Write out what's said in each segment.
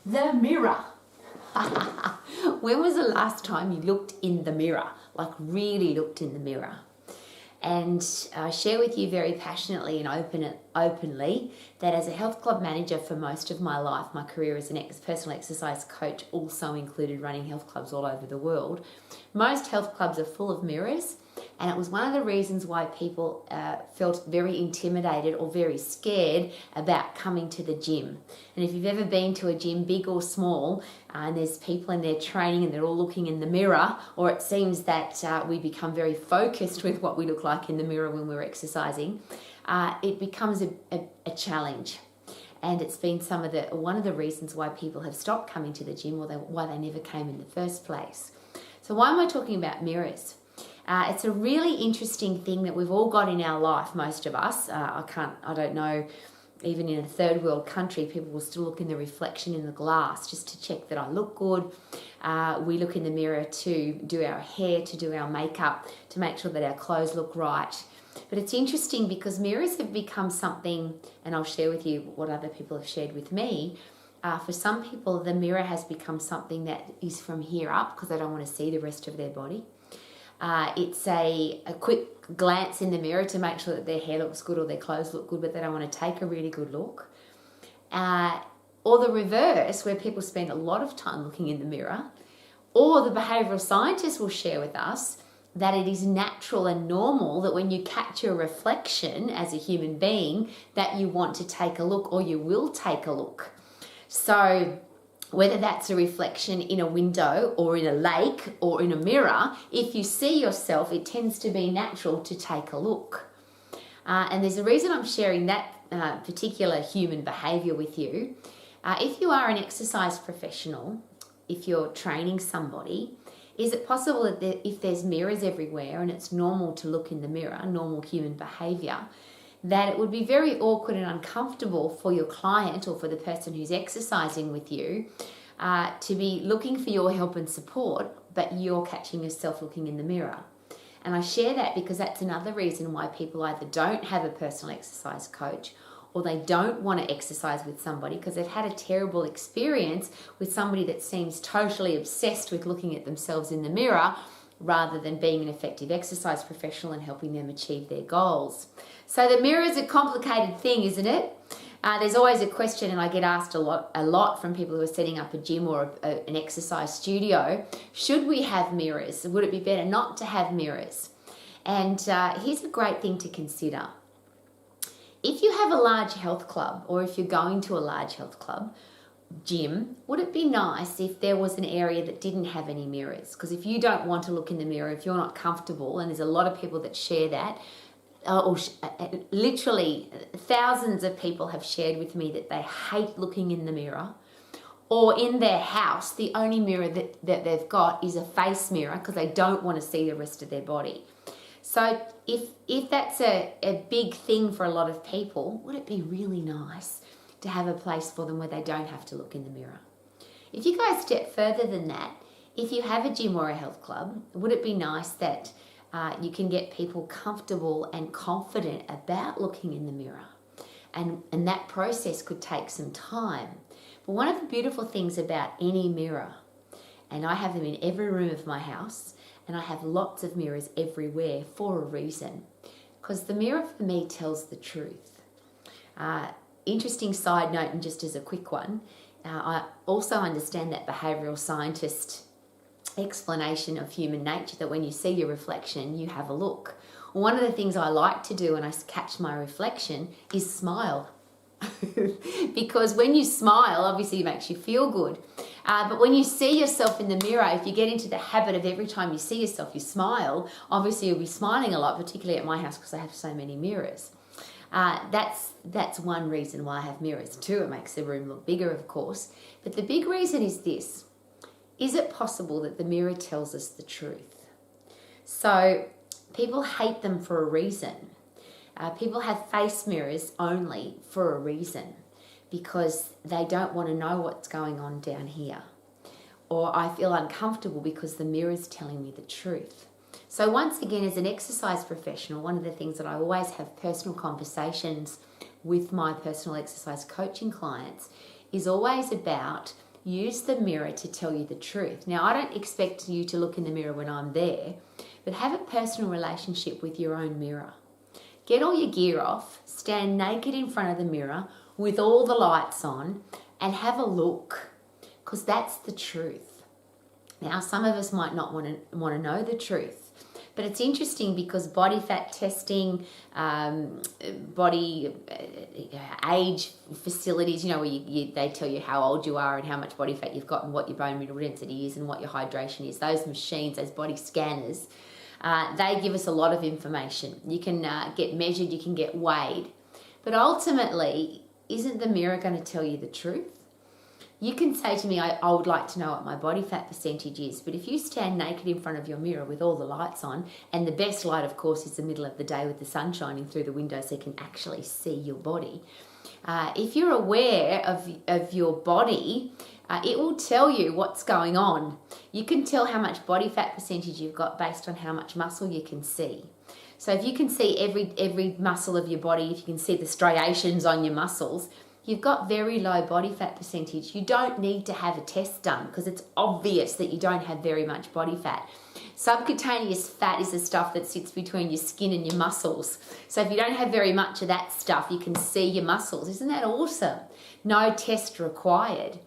The mirror. When was the last time you looked in the mirror? Like really looked in the mirror? And I share with you very passionately and openly that as a health club manager for most of my life, my career as a personal exercise coach also included running health clubs all over the world. Most health clubs are full of mirrors, and it was one of the reasons why people felt very intimidated or very scared about coming to the gym. And if you've ever been to a gym, big or small, and there's people in there training and they're all looking in the mirror, or it seems that we become very focused with what we look like in the mirror when we're exercising, it becomes a challenge. And it's been one of the reasons why people have stopped coming to the gym, or why they never came in the first place. So why am I talking about mirrors? It's a really interesting thing that we've all got in our life, most of us. I don't know, even in a third world country, people will still look in the reflection in the glass just to check that I look good. We look in the mirror to do our hair, to do our makeup, to make sure that our clothes look right. But it's interesting because mirrors have become something, and I'll share with you what other people have shared with me. For some people, the mirror has become something that is from here up because they don't want to see the rest of their body. It's a quick glance in the mirror to make sure that their hair looks good or their clothes look good, but they don't want to take a really good look. Or the reverse, where people spend a lot of time looking in the mirror. Or the behavioural scientists will share with us that it is natural and normal that when you catch your reflection as a human being, that you want to take a look, or you will take a look. So whether that's a reflection in a window or in a lake or in a mirror, if you see yourself, it tends to be natural to take a look. And there's a reason I'm sharing that particular human behaviour with you. If you are an exercise professional, if you're training somebody, is it possible that if there's mirrors everywhere and it's normal to look in the mirror, normal human behaviour, that it would be very awkward and uncomfortable for your client or for the person who's exercising with you to be looking for your help and support, but you're catching yourself looking in the mirror? And I share that because that's another reason why people either don't have a personal exercise coach, or they don't want to exercise with somebody because they've had a terrible experience with somebody that seems totally obsessed with looking at themselves in the mirror, rather than being an effective exercise professional and helping them achieve their goals. So the mirror is a complicated thing, isn't it? There's always a question, and I get asked a lot from people who are setting up a gym or an exercise studio. Should we have mirrors? Would it be better not to have mirrors? And here's a great thing to consider. If you have a large health club, or if you're going to a large health club gym, would it be nice if there was an area that didn't have any mirrors? Because if you don't want to look in the mirror, if you're not comfortable, and there's a lot of people that share that, literally thousands of people have shared with me that they hate looking in the mirror, or in their house, the only mirror that they've got is a face mirror because they don't want to see the rest of their body. So if that's a big thing for a lot of people, would it be really nice to have a place for them where they don't have to look in the mirror? If you go a step further than that, if you have a gym or a health club, would it be nice that you can get people comfortable and confident about looking in the mirror? And that process could take some time. But one of the beautiful things about any mirror, and I have them in every room of my house, and I have lots of mirrors everywhere for a reason, because the mirror for me tells the truth. Interesting side note, and just as a quick one, I also understand that behavioural scientist explanation of human nature, that when you see your reflection, you have a look. One of the things I like to do when I catch my reflection is smile. Because when you smile, obviously it makes you feel good. But when you see yourself in the mirror, if you get into the habit of every time you see yourself, you smile, obviously you'll be smiling a lot, particularly at my house because I have so many mirrors. That's one reason why I have mirrors too. It makes the room look bigger, of course. But the big reason is this. Is it possible that the mirror tells us the truth? So people hate them for a reason. People have face mirrors only for a reason, because they don't want to know what's going on down here. Or I feel uncomfortable because the mirror's telling me the truth. So once again, as an exercise professional, one of the things that I always have personal conversations with my personal exercise coaching clients is always about use the mirror to tell you the truth. Now, I don't expect you to look in the mirror when I'm there, but have a personal relationship with your own mirror. Get all your gear off, stand naked in front of the mirror with all the lights on, and have a look, because that's the truth. Now, some of us might not want to know the truth, but it's interesting because body fat testing, body age facilities, where they tell you how old you are and how much body fat you've got and what your bone mineral density is and what your hydration is. Those machines, those body scanners, they give us a lot of information. You can get measured, you can get weighed. But ultimately, isn't the mirror going to tell you the truth? You can say to me, I would like to know what my body fat percentage is, but if you stand naked in front of your mirror with all the lights on, and the best light, of course, is the middle of the day with the sun shining through the window so you can actually see your body. If you're aware of your body, it will tell you what's going on. You can tell how much body fat percentage you've got based on how much muscle you can see. So if you can see every muscle of your body, if you can see the striations on your muscles, you've got very low body fat percentage. You don't need to have a test done because it's obvious that you don't have very much body fat. Subcutaneous fat is the stuff that sits between your skin and your muscles. So if you don't have very much of that stuff, you can see your muscles. Isn't that awesome? No test required.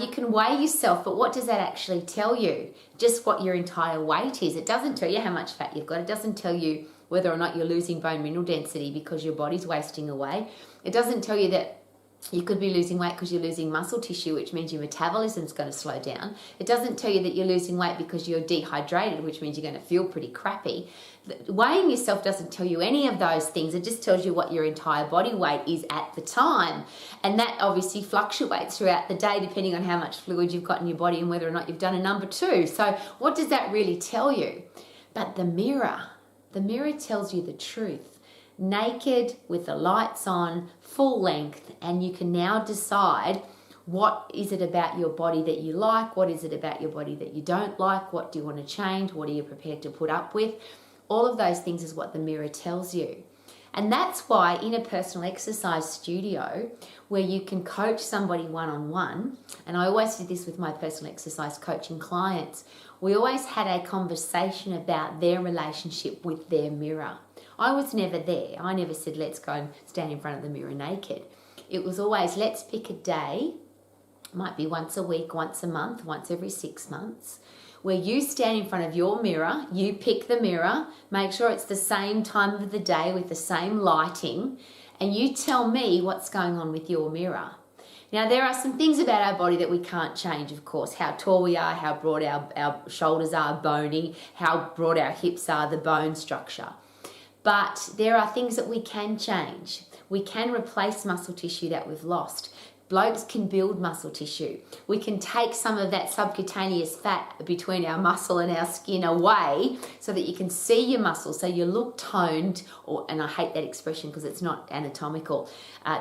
You can weigh yourself, but what does that actually tell you? Just what your entire weight is. It doesn't tell you how much fat you've got. It doesn't tell you whether or not you're losing bone mineral density because your body's wasting away. It doesn't tell you that you could be losing weight because you're losing muscle tissue, which means your metabolism is going to slow down. It doesn't tell you that you're losing weight because you're dehydrated, which means you're going to feel pretty crappy. Weighing yourself doesn't tell you any of those things. It just tells you what your entire body weight is at the time. And that obviously fluctuates throughout the day depending on how much fluid you've got in your body and whether or not you've done a number 2. So what does that really tell you? But the mirror tells you the truth. Naked with the lights on, full length, and you can now decide what is it about your body that you like, what is it about your body that you don't like, what do you want to change, what are you prepared to put up with. All of those things is what the mirror tells you. And that's why in a personal exercise studio where you can coach somebody one-on-one, and I always did this with my personal exercise coaching clients, we always had a conversation about their relationship with their mirror. I was never there. I never said, let's go and stand in front of the mirror naked. It was always, let's pick a day, might be once a week, once a month, once every 6 months, where you stand in front of your mirror, you pick the mirror, make sure it's the same time of the day with the same lighting, and you tell me what's going on with your mirror. Now, there are some things about our body that we can't change, of course. How tall we are, how broad our shoulders are, bony, how broad our hips are, the bone structure. But there are things that we can change. We can replace muscle tissue that we've lost. Blokes can build muscle tissue. We can take some of that subcutaneous fat between our muscle and our skin away so that you can see your muscles, so you look toned, and I hate that expression because it's not anatomical.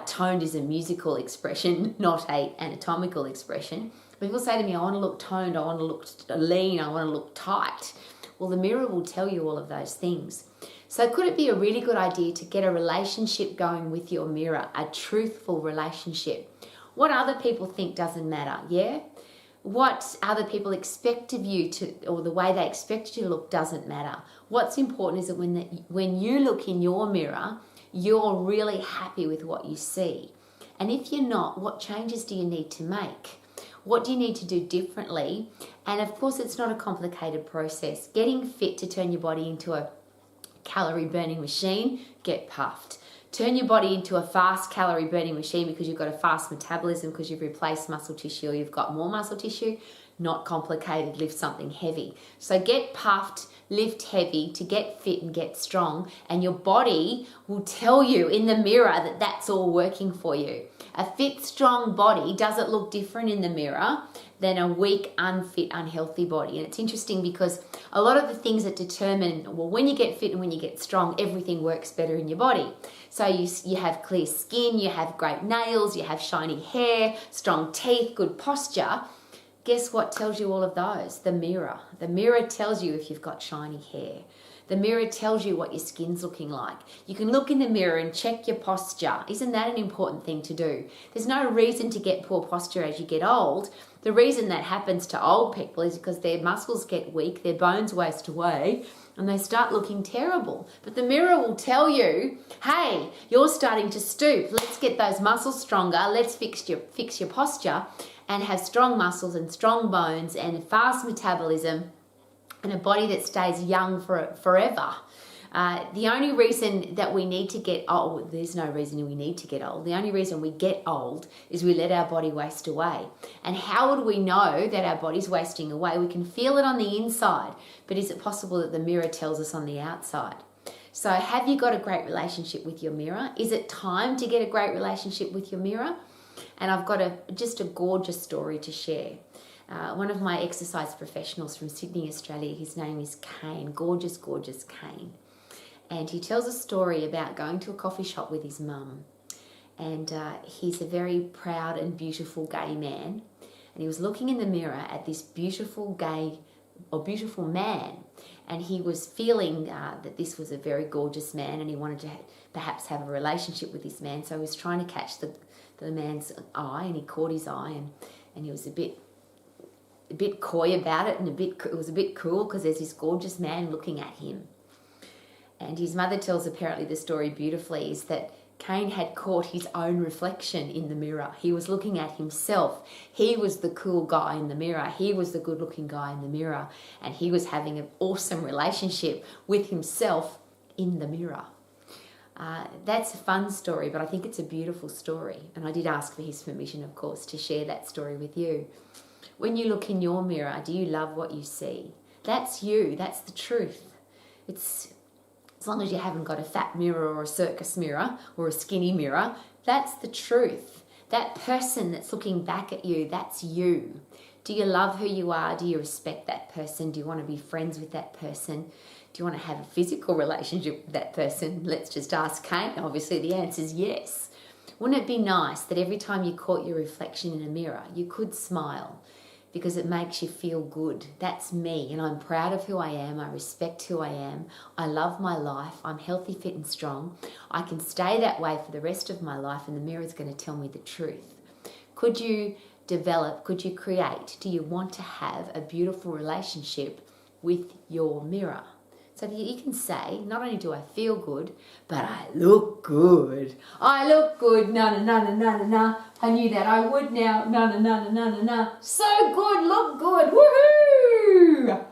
Toned is a musical expression, not a anatomical expression. People say to me, I want to look toned, I want to look lean, I want to look tight. Well, the mirror will tell you all of those things. So could it be a really good idea to get a relationship going with your mirror, a truthful relationship? What other people think doesn't matter, yeah? What other people expect of you or the way they expect you to look doesn't matter. What's important is that when you look in your mirror, you're really happy with what you see. And if you're not, what changes do you need to make? What do you need to do differently? And of course, it's not a complicated process. Getting fit to turn your body into a calorie burning machine, get puffed. Turn your body into a fast calorie burning machine because you've got a fast metabolism because you've replaced muscle tissue or you've got more muscle tissue. Not complicated, lift something heavy. So get puffed, lift heavy to get fit and get strong, and your body will tell you in the mirror that that's all working for you. A fit, strong body doesn't look different in the mirror than a weak, unfit, unhealthy body. And it's interesting because a lot of the things that determine, well, when you get fit and when you get strong, everything works better in your body. So you have clear skin, you have great nails, you have shiny hair, strong teeth, good posture. Guess what tells you all of those? The mirror. The mirror tells you if you've got shiny hair. The mirror tells you what your skin's looking like. You can look in the mirror and check your posture. Isn't that an important thing to do? There's no reason to get poor posture as you get old. The reason that happens to old people is because their muscles get weak, their bones waste away, and they start looking terrible. But the mirror will tell you, hey, you're starting to stoop. Let's get those muscles stronger. Let's fix your posture and have strong muscles and strong bones and fast metabolism and a body that stays young forever. The only reason that we need to get old, there's no reason we need to get old. The only reason we get old is we let our body waste away. And how would we know that our body's wasting away? We can feel it on the inside, but is it possible that the mirror tells us on the outside? So have you got a great relationship with your mirror? Is it time to get a great relationship with your mirror? And I've got just a gorgeous story to share. One of my exercise professionals from Sydney, Australia, his name is Kane, gorgeous Kane. And he tells a story about going to a coffee shop with his mum. And he's a very proud and beautiful gay man. And he was looking in the mirror at this beautiful man. And he was feeling that this was a very gorgeous man and he wanted to perhaps have a relationship with this man. So he was trying to catch the man's eye, and he caught his eye, and he was a bit coy about it, and it was a bit cruel because there's this gorgeous man looking at him. And his mother tells apparently the story beautifully, is that Cain had caught his own reflection in the mirror. He was looking at himself. He was the cool guy in the mirror. He was the good-looking guy in the mirror. And he was having an awesome relationship with himself in the mirror. That's a fun story, but I think it's a beautiful story. And I did ask for his permission, of course, to share that story with you. When you look in your mirror, do you love what you see? That's you. That's the truth. It's as long as you haven't got a fat mirror or a circus mirror or a skinny mirror, that's the truth. That person that's looking back at you, that's you. Do you love who you are? Do you respect that person? Do you want to be friends with that person? Do you want to have a physical relationship with that person? Let's just ask Kate. Obviously, the answer is yes. Wouldn't it be nice that every time you caught your reflection in a mirror, you could smile? Because it makes you feel good. That's me, and I'm proud of who I am. I respect who I am. I love my life. I'm healthy, fit, and strong. I can stay that way for the rest of my life, and the mirror is going to tell me the truth. Could you develop, could you create, do you want to have a beautiful relationship with your mirror? So that you can say, not only do I feel good, but I look good. I look good, na. I knew that I would now, na. So good, look good, woohoo!